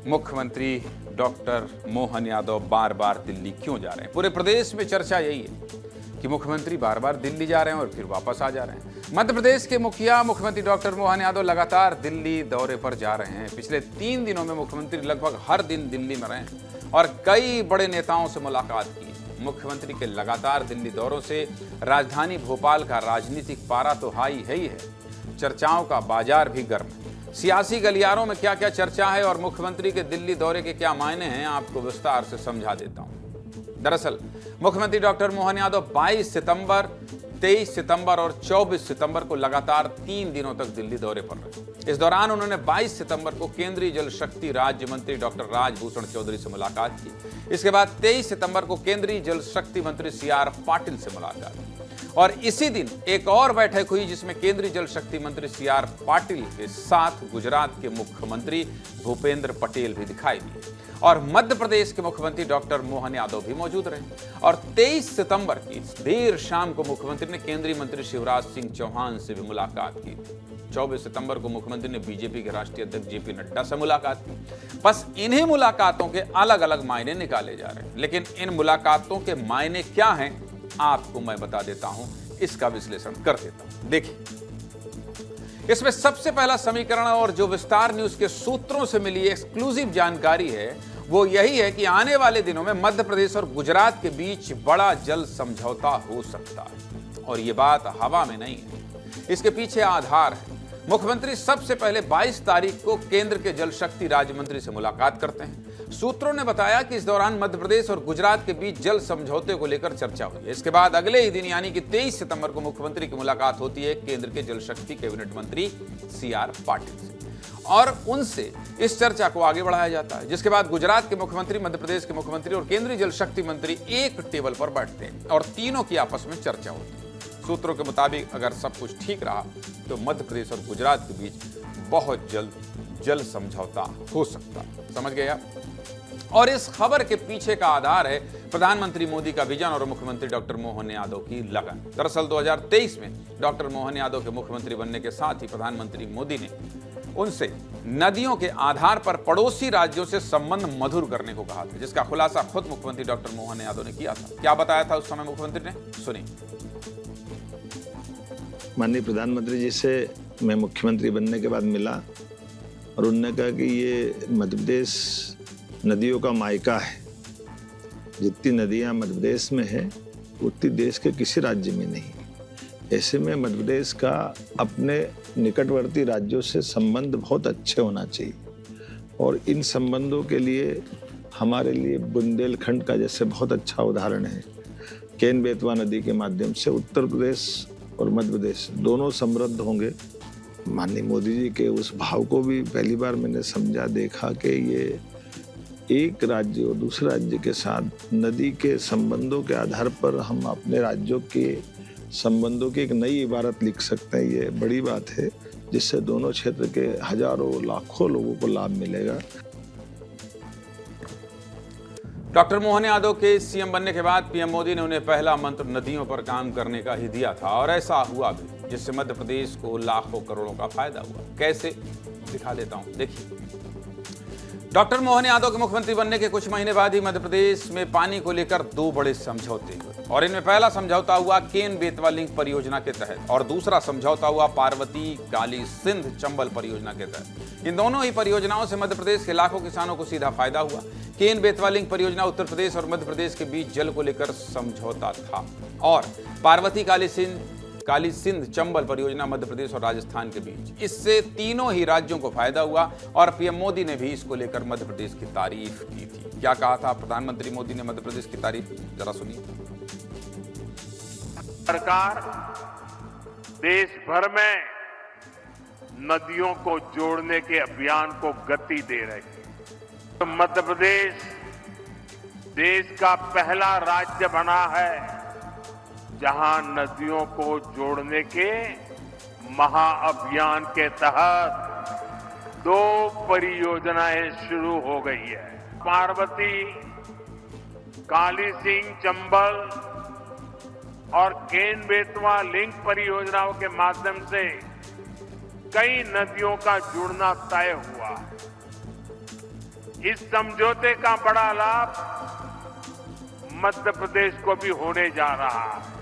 मुख्यमंत्री डॉक्टर मोहन यादव बार बार दिल्ली क्यों जा रहे हैं। पूरे प्रदेश में चर्चा यही है कि मुख्यमंत्री बार बार दिल्ली जा रहे हैं और फिर वापस आ जा रहे हैं। मध्य प्रदेश के मुखिया मुख्यमंत्री डॉक्टर मोहन यादव लगातार दिल्ली दौरे पर जा रहे हैं। पिछले 3 दिनों में मुख्यमंत्री लगभग हर दिन दिल्ली में रहे और कई बड़े नेताओं से मुलाकात की। मुख्यमंत्री के लगातार दिल्ली दौरों से राजधानी भोपाल का राजनीतिक पारा तो हाई है ही है, चर्चाओं का बाजार भी गर्म है। सियासी गलियारों में क्या क्या चर्चा है और मुख्यमंत्री के दिल्ली दौरे के क्या मायने हैं, आपको विस्तार से समझा देता हूं। दरअसल मुख्यमंत्री डॉक्टर मोहन यादव 22 सितंबर, 23 सितंबर और 24 सितंबर को लगातार 3 दिनों तक दिल्ली दौरे पर रहे। इस दौरान उन्होंने 22 सितंबर को केंद्रीय जल शक्ति राज्य मंत्री डॉक्टर राजभूषण चौधरी से मुलाकात की। इसके बाद 23 सितंबर को केंद्रीय जल शक्ति मंत्री CR पाटिल से मुलाकात की और इसी दिन एक और बैठक हुई जिसमें केंद्रीय जल शक्ति मंत्री CR पाटिल के साथ गुजरात के मुख्यमंत्री भूपेंद्र पटेल भी दिखाई दिए और मध्य प्रदेश के मुख्यमंत्री डॉक्टर मोहन यादव भी मौजूद रहे। और 23 सितंबर की देर शाम को मुख्यमंत्री ने केंद्रीय मंत्री शिवराज सिंह चौहान से भी मुलाकात की। 24 सितंबर को मुख्यमंत्री ने बीजेपी के राष्ट्रीय अध्यक्ष JP नड्डा से मुलाकात की। बस इन्हीं मुलाकातों के अलग अलग मायने निकाले जा रहे हैं, लेकिन इन मुलाकातों के मायने क्या हैं आपको मैं बता देता हूं, इसका विश्लेषण कर देता हूं। देखिए, इसमें सबसे पहला समीकरण और जो विस्तार न्यूज के सूत्रों से मिली एक्सक्लूसिव जानकारी है वो यही है कि आने वाले दिनों में मध्य प्रदेश और गुजरात के बीच बड़ा जल समझौता हो सकता है और ये बात हवा में नहीं है, इसके पीछे आधार है। मुख्यमंत्री सबसे पहले 22 तारीख को केंद्र के जल शक्ति राज्य मंत्री से मुलाकात करते हैं। सूत्रों ने बताया कि इस दौरान मध्य प्रदेश और गुजरात के बीच जल समझौते को लेकर चर्चा हुई है। इसके बाद अगले ही दिन यानी कि 23 सितंबर को मुख्यमंत्री की मुलाकात होती है केंद्र के जल शक्ति कैबिनेट मंत्री CR पाटिल से और उनसे इस चर्चा को आगे बढ़ाया जाता है, जिसके बाद गुजरात के मुख्यमंत्री, मध्य प्रदेश के मुख्यमंत्री और केंद्रीय जल शक्ति मंत्री एक टेबल पर बैठते हैं और तीनों की आपस में चर्चा होती है। सूत्रों के मुताबिक अगर सब कुछ ठीक रहा तो मध्य प्रदेश और गुजरात के बीच बहुत जल्द जल समझौता हो सकता है। समझ गए आप? और इस खबर के पीछे का आधार है प्रधानमंत्री मोदी का विजन और मुख्यमंत्री डॉक्टर मोहन यादव की लगन। दरअसल 2023 में डॉक्टर मोहन यादव के मुख्यमंत्री बनने के साथ ही प्रधानमंत्री मोदी ने उनसे नदियों के आधार पर पड़ोसी राज्यों से संबंध मधुर करने को कहा था, जिसका खुलासा खुद मुख्यमंत्री डॉक्टर मोहन यादव ने किया था। क्या बताया था उस समय मुख्यमंत्री ने, सुनिए। माननीय प्रधानमंत्री जी से मैं मुख्यमंत्री बनने के बाद मिला और उन्होंने कहा कि ये मध्य प्रदेश नदियों का मायका है। जितनी नदियां मध्य प्रदेश में है उतनी देश के किसी राज्य में नहीं। ऐसे में मध्य प्रदेश का अपने निकटवर्ती राज्यों से संबंध बहुत अच्छे होना चाहिए और इन संबंधों के लिए हमारे लिए बुंदेलखंड का जैसे बहुत अच्छा उदाहरण है। केन बेतवा नदी के माध्यम से उत्तर प्रदेश और मध्य प्रदेश दोनों समृद्ध होंगे। माननीय मोदी जी के उस भाव को भी पहली बार मैंने समझा, देखा कि ये एक राज्य और दूसरे राज्य के साथ नदी के संबंधों के आधार पर हम अपने राज्यों के संबंधों की एक नई इबारत लिख सकते हैं। ये बड़ी बात है जिससे दोनों क्षेत्र के हजारों लाखों लोगों को लाभ मिलेगा। डॉक्टर मोहन यादव के CM बनने के बाद PM मोदी ने उन्हें पहला मंत्र नदियों पर काम करने का ही दिया था और ऐसा हुआ भी, जिससे मध्य प्रदेश को लाखों करोड़ों का फायदा हुआ। कैसे, दिखा देता हूं, देखिए। डॉक्टर मोहन यादव के मुख्यमंत्री बनने के कुछ महीने बाद ही मध्य प्रदेश में पानी को लेकर 2 बड़े समझौते हुए और इनमें पहला समझौता हुआ केन बेतवा लिंक परियोजना के तहत और दूसरा समझौता हुआ पार्वती काली सिंध चंबल परियोजना के तहत। इन दोनों ही परियोजनाओं से मध्य प्रदेश के लाखों किसानों को सीधा फायदा हुआ। केन बेतवा लिंक परियोजना उत्तर प्रदेश और मध्य प्रदेश के बीच जल को लेकर समझौता था और पार्वती काली सिंध चंबल परियोजना मध्य प्रदेश और राजस्थान के बीच। इससे तीनों ही राज्यों को फायदा हुआ और PM मोदी ने भी इसको लेकर मध्य प्रदेश की तारीफ की थी। क्या कहा था प्रधानमंत्री मोदी ने मध्य प्रदेश की तारीफ, जरा सुनिए। सरकार देश भर में नदियों को जोड़ने के अभियान को गति दे रही है। तो मध्य प्रदेश देश का पहला राज्य बना है जहां नदियों को जोड़ने के महाअभियान के तहत 2 परियोजनाएं शुरू हो गई है। पार्वती काली सिंह चंबल और केन बेतवा लिंक परियोजनाओं के माध्यम से कई नदियों का जुड़ना तय हुआ है। इस समझौते का बड़ा लाभ मध्य प्रदेश को भी होने जा रहा है।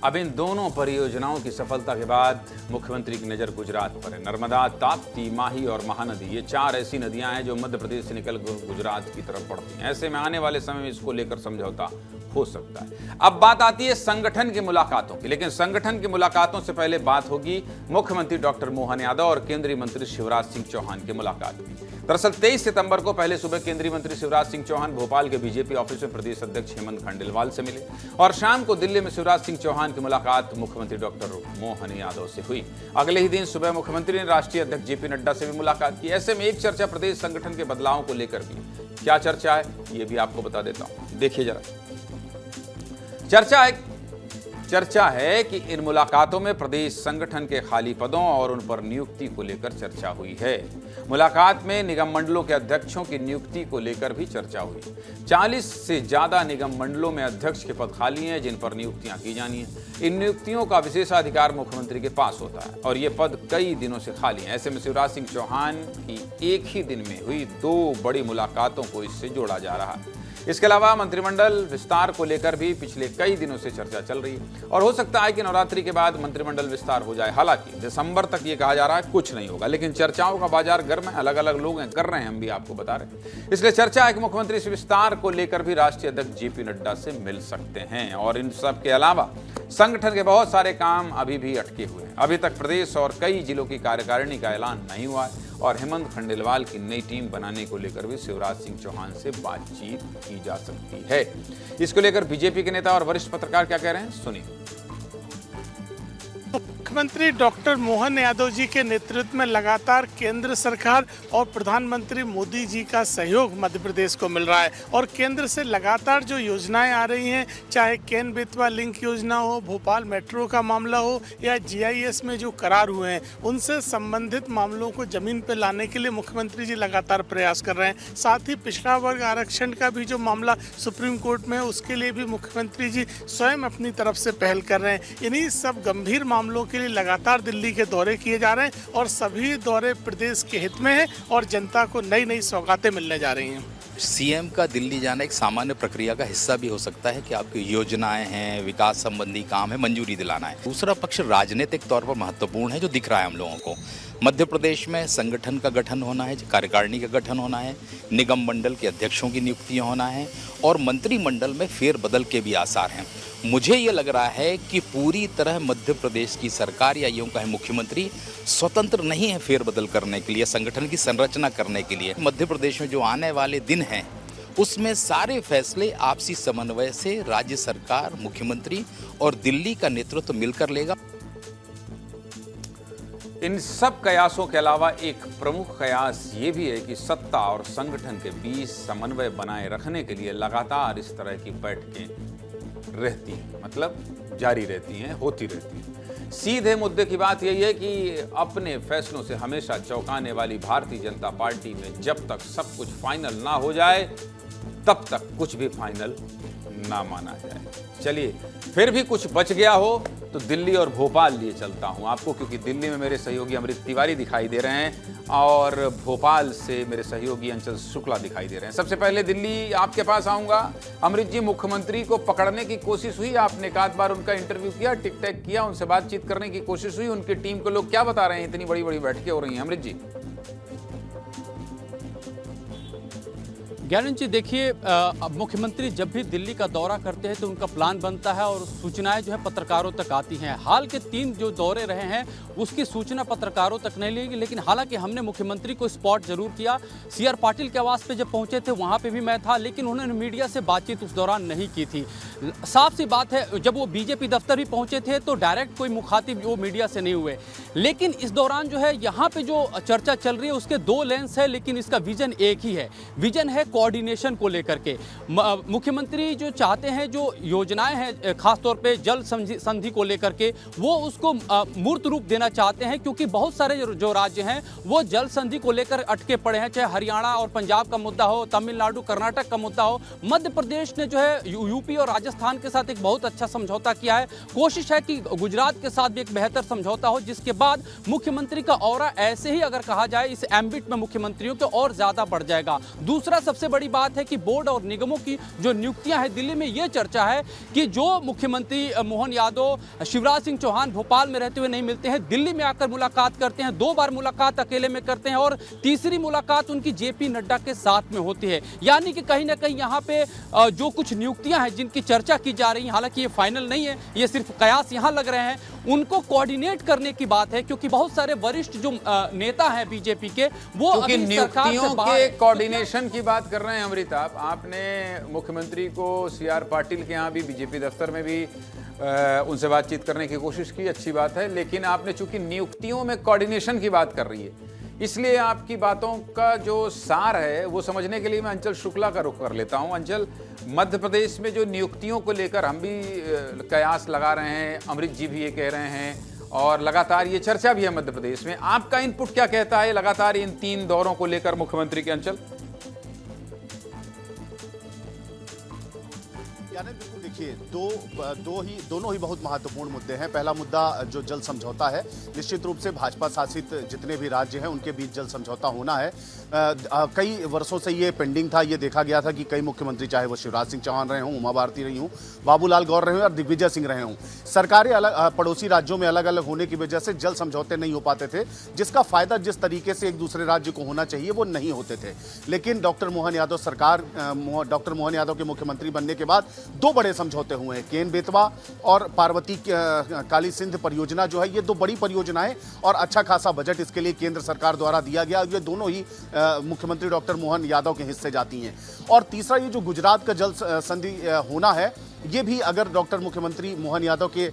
अब इन दोनों परियोजनाओं की सफलता के बाद मुख्यमंत्री की नजर गुजरात पर है। नर्मदा, ताप्ती, माही और महानदी, ये 4 ऐसी नदियां हैं जो मध्य प्रदेश से निकल गुजरात की तरफ बढ़ती हैं। ऐसे में आने वाले समय में इसको लेकर समझौता हो सकता है। अब बात आती है संगठन की मुलाकातों की, लेकिन संगठन की मुलाकातों से पहले बात होगी मुख्यमंत्री डॉक्टर मोहन यादव और केंद्रीय मंत्री शिवराज सिंह चौहान की मुलाकात की। दरअसल 23 सितंबर को पहले सुबह केंद्रीय मंत्री शिवराज सिंह चौहान भोपाल के बीजेपी ऑफिस में प्रदेश अध्यक्ष हेमंत खंडेलवाल से मिले और शाम को दिल्ली में शिवराज सिंह चौहान की मुलाकात मुख्यमंत्री डॉक्टर मोहन यादव से हुई। अगले ही दिन सुबह मुख्यमंत्री ने राष्ट्रीय अध्यक्ष जेपी नड्डा से भी मुलाकात की। ऐसे में एक चर्चा प्रदेश संगठन के बदलावों को लेकर भी। क्या चर्चा है ये भी आपको बता देता हूं, देखिए जरा। चर्चा है कि इन मुलाकातों में प्रदेश संगठन के खाली पदों और उन पर नियुक्ति को लेकर चर्चा हुई है। मुलाकात में निगम मंडलों के अध्यक्षों की नियुक्ति को लेकर भी चर्चा हुई। 40 से ज्यादा निगम मंडलों में अध्यक्ष के पद खाली हैं जिन पर नियुक्तियां की जानी हैं। इन नियुक्तियों का विशेषाधिकार मुख्यमंत्री के पास होता है और ये पद कई दिनों से खाली हैं। ऐसे में शिवराज सिंह चौहान की एक ही दिन में हुई 2 बड़ी मुलाकातों को इससे जोड़ा जा रहा है। इसके अलावा मंत्रिमंडल विस्तार को लेकर भी पिछले कई दिनों से चर्चा चल रही है और हो सकता है कि नवरात्रि के बाद मंत्रिमंडल विस्तार हो जाए। हालांकि दिसंबर तक ये कहा जा रहा है कुछ नहीं होगा, लेकिन चर्चाओं का बाजार गर्म है, अलग अलग लोग हैं, कर रहे हैं, हम भी आपको बता रहे हैं। इसलिए चर्चा है कि मुख्यमंत्री इस विस्तार को लेकर भी राष्ट्रीय अध्यक्ष जेपी नड्डा से मिल सकते हैं। और इन सब के अलावा संगठन के बहुत सारे काम अभी भी अटके हुए हैं। अभी तक प्रदेश और कई जिलों की कार्यकारिणी का ऐलान नहीं हुआ है और हेमंत खंडेलवाल की नई टीम बनाने को लेकर भी शिवराज सिंह चौहान से बातचीत की जा सकती है। इसको लेकर बीजेपी के नेता और वरिष्ठ पत्रकार क्या कह रहे हैं, सुनिए। मुख्यमंत्री डॉक्टर मोहन यादव जी के नेतृत्व में लगातार केंद्र सरकार और प्रधानमंत्री मोदी जी का सहयोग मध्य प्रदेश को मिल रहा है और केंद्र से लगातार जो योजनाएं आ रही हैं, चाहे केन बेतवा लिंक योजना हो, भोपाल मेट्रो का मामला हो या GIS में जो करार हुए हैं, उनसे संबंधित मामलों को जमीन पर लाने के लिए मुख्यमंत्री जी लगातार प्रयास कर रहे हैं। साथ ही पिछड़ा वर्ग आरक्षण का भी जो मामला सुप्रीम कोर्ट में है, उसके लिए भी मुख्यमंत्री जी स्वयं अपनी तरफ से पहल कर रहे हैं। इन्हीं सब गंभीर मामलों के लिए लगातार दिल्ली के दौरे किए जा रहे हैं और सभी दौरे प्रदेश के हित में हैं और जनता को नई नई सौगातें मिलने जा रही हैं। सीएम का दिल्ली जाना एक सामान्य प्रक्रिया का हिस्सा भी हो सकता है कि आपकी योजनाएं हैं, विकास संबंधी काम है, मंजूरी दिलाना है। दूसरा पक्ष राजनीतिक तौर पर महत्वपूर्ण है जो दिख रहा है हम लोगों को। मध्य प्रदेश में संगठन का गठन होना है, कार्यकारिणी का गठन होना है, निगम मंडल के अध्यक्षों की नियुक्तियां होना है और मंत्रिमंडल में फेरबदल के भी आसार हैं। मुझे ये लग रहा है कि पूरी तरह मध्य प्रदेश की सरकार या यूं कहें मुख्यमंत्री स्वतंत्र नहीं है फेरबदल करने के लिए, संगठन की संरचना करने के लिए। मध्य प्रदेश में जो आने वाले दिन हैं उसमें सारे फैसले आपसी समन्वय से राज्य सरकार, मुख्यमंत्री और दिल्ली का नेतृत्व मिलकर लेगा। इन सब कयासों के अलावा एक प्रमुख कयास ये भी है कि सत्ता और संगठन के बीच समन्वय बनाए रखने के लिए लगातार इस तरह की बैठकें रहती हैं, मतलब जारी रहती हैं, होती रहती हैं। सीधे मुद्दे की बात यही है कि अपने फैसलों से हमेशा चौंकाने वाली भारतीय जनता पार्टी में जब तक सब कुछ फाइनल ना हो जाए तब तक कुछ भी फाइनल ना माना जाए। चलिए, फिर भी कुछ बच गया हो तो दिल्ली और भोपाल लिए चलता हूं आपको, क्योंकि दिल्ली में मेरे सहयोगी अमृत तिवारी दिखाई दे रहे हैं और भोपाल से मेरे सहयोगी अंचल शुक्ला दिखाई दे रहे हैं। सबसे पहले दिल्ली आपके पास आऊंगा। अमृत जी, मुख्यमंत्री को पकड़ने की कोशिश हुई, आपने एक आध बार उनका इंटरव्यू किया, टिक टैक किया, उनसे बातचीत करने की कोशिश हुई, उनकी टीम को लोग क्या बता रहे हैं? इतनी बड़ी बड़ी बैठकें हो रही हैं, अमृत जी। ज्ञानंद जी, देखिए, अब मुख्यमंत्री जब भी दिल्ली का दौरा करते हैं तो उनका प्लान बनता है और सूचनाएं जो है पत्रकारों तक आती हैं। हाल के 3 जो दौरे रहे हैं उसकी सूचना पत्रकारों तक नहीं ली, लेकिन हालांकि हमने मुख्यमंत्री को स्पॉट जरूर किया। CR पाटिल के आवास पे जब पहुंचे थे वहां पे भी मैं था, लेकिन उन्होंने मीडिया से बातचीत उस दौरान नहीं की थी। साफ सी बात है, जब वो बीजेपी दफ्तर भी पहुंचे थे तो डायरेक्ट कोई मुखातिब वो मीडिया से नहीं हुए। लेकिन इस दौरान जो है यहाँ पे जो चर्चा चल रही है उसके 2 लेंस है, लेकिन इसका विजन एक ही है। विजन है कोऑर्डिनेशन को लेकर के मुख्यमंत्री जो चाहते हैं, जो योजनाएं हैं खासतौर पे जल संधि को लेकर के, वो उसको मूर्त रूप देना चाहते हैं, क्योंकि बहुत सारे जो राज्य हैं वो जल संधि को लेकर अटके पड़े हैं। चाहे हरियाणा और पंजाब का मुद्दा हो, तमिलनाडु कर्नाटक का मुद्दा हो, मध्य प्रदेश ने जो है यूपी और राजस्थान के साथ एक बहुत अच्छा समझौता किया है। कोशिश है कि गुजरात के साथ भी एक बेहतर समझौता हो, जिसके बाद मुख्यमंत्री का ऑरा ऐसे ही अगर कहा जाए इस एम्बिट में मुख्यमंत्रियों के और ज्यादा बढ़ जाएगा। दूसरा सबसे बड़ी बात है कि बोर्ड और निगमों की जो नियुक्तियां हैं, दिल्ली में यह चर्चा है कि जो मुख्यमंत्री मोहन यादव शिवराज सिंह चौहान भोपाल में रहते हुए नहीं मिलते हैं, दिल्ली में आकर मुलाकात करते हैं, 2 बार मुलाकात अकेले में करते हैं और तीसरी मुलाकात उनकी जेपी नड्डा के साथ में होती है। यानी कि कहीं ना कहीं यहाँ पे जो कुछ नियुक्तियां हैं जिनकी चर्चा की जा रही है, हालांकि ये फाइनल नहीं है, ये सिर्फ कयास यहाँ लग रहे हैं, उनको कोऑर्डिनेट करने की बात है, क्योंकि बहुत सारे वरिष्ठ जो नेता हैं बीजेपी के, वो अभी नियुक्तियों के कोऑर्डिनेशन की बात कर रहे हैं। अमृताभ, आपने मुख्यमंत्री को सीआर पाटिल के यहाँ भी, बीजेपी दफ्तर में भी उनसे बातचीत करने की कोशिश की, अच्छी बात है, लेकिन आपने चूंकि नियुक्तियों में कोऑर्डिनेशन की बात कर रही है, इसलिए आपकी बातों का जो सार है वो समझने के लिए मैं अंचल शुक्ला का रुख कर लेता हूं। अंचल, मध्य प्रदेश में जो नियुक्तियों को लेकर हम भी कयास लगा रहे हैं, अमृत जी भी ये कह रहे हैं और लगातार ये चर्चा भी है मध्य प्रदेश में, आपका इनपुट क्या कहता है लगातार इन 3 दौरों को लेकर मुख्यमंत्री के? अंचल, बिल्कुल, देखिए दोनों ही बहुत महत्वपूर्ण मुद्दे हैं। पहला मुद्दा जो जल समझौता है, निश्चित रूप से भाजपा शासित जितने भी राज्य हैं उनके बीच जल समझौता होना है। कई वर्षों से ये पेंडिंग था। ये देखा गया था कि कई मुख्यमंत्री, चाहे वो शिवराज सिंह चौहान रहे हों, उमा भारती रही हों, बाबूलाल गौर रहे हों और दिग्विजय सिंह रहे हों, सरकारें अलग पड़ोसी राज्यों में अलग अलग होने की वजह से जल समझौते नहीं हो पाते थे, जिसका फायदा जिस तरीके से एक दूसरे राज्य को होना चाहिए वो नहीं होते थे। लेकिन डॉक्टर मोहन यादव सरकार, डॉक्टर मोहन यादव के मुख्यमंत्री बनने के बाद 2 बड़े समझौते हुए हैं। केन बेतवा और पार्वती काली सिंध परियोजना जो है, ये 2 बड़ी परियोजनाएं और अच्छा खासा बजट इसके लिए केंद्र सरकार द्वारा दिया गया। ये दोनों ही मुख्यमंत्री डॉक्टर मोहन यादव के हिस्से जाती हैं। और तीसरा, ये जो गुजरात का जल संधि होना है, ये भी अगर डॉक्टर मुख्यमंत्री मोहन यादव के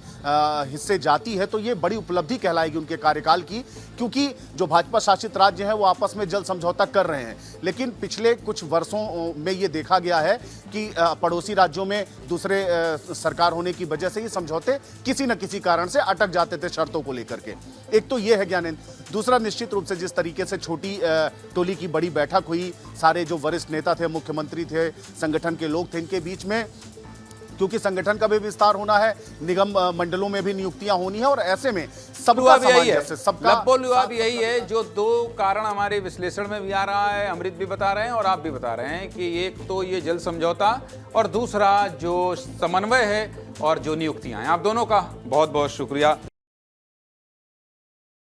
हिस्से जाती है तो ये बड़ी उपलब्धि कहलाएगी उनके कार्यकाल की, क्योंकि जो भाजपा शासित राज्य हैं वो आपस में जल समझौता कर रहे हैं। लेकिन पिछले कुछ वर्षों में ये देखा गया है कि पड़ोसी राज्यों में दूसरे सरकार होने की वजह से ये समझौते किसी न किसी कारण से अटक जाते थे शर्तों को लेकर के। एक तो ये है ज्ञानेंद्र। दूसरा, निश्चित रूप से जिस तरीके से छोटी टोली की बड़ी बैठक हुई, सारे जो वरिष्ठ नेता थे, मुख्यमंत्री थे, संगठन के लोग थे, इनके बीच में, क्योंकि संगठन का भी विस्तार होना है, निगम मंडलों में भी नियुक्तियां होनी है और ऐसे में सबका भी यही है जो 2 कारण हमारे विश्लेषण में भी आ रहा है, अमृत भी बता रहे हैं और आप भी बता रहे हैं कि एक तो ये जल समझौता और दूसरा जो समन्वय है और जो नियुक्तियां हैं। आप दोनों का बहुत बहुत शुक्रिया।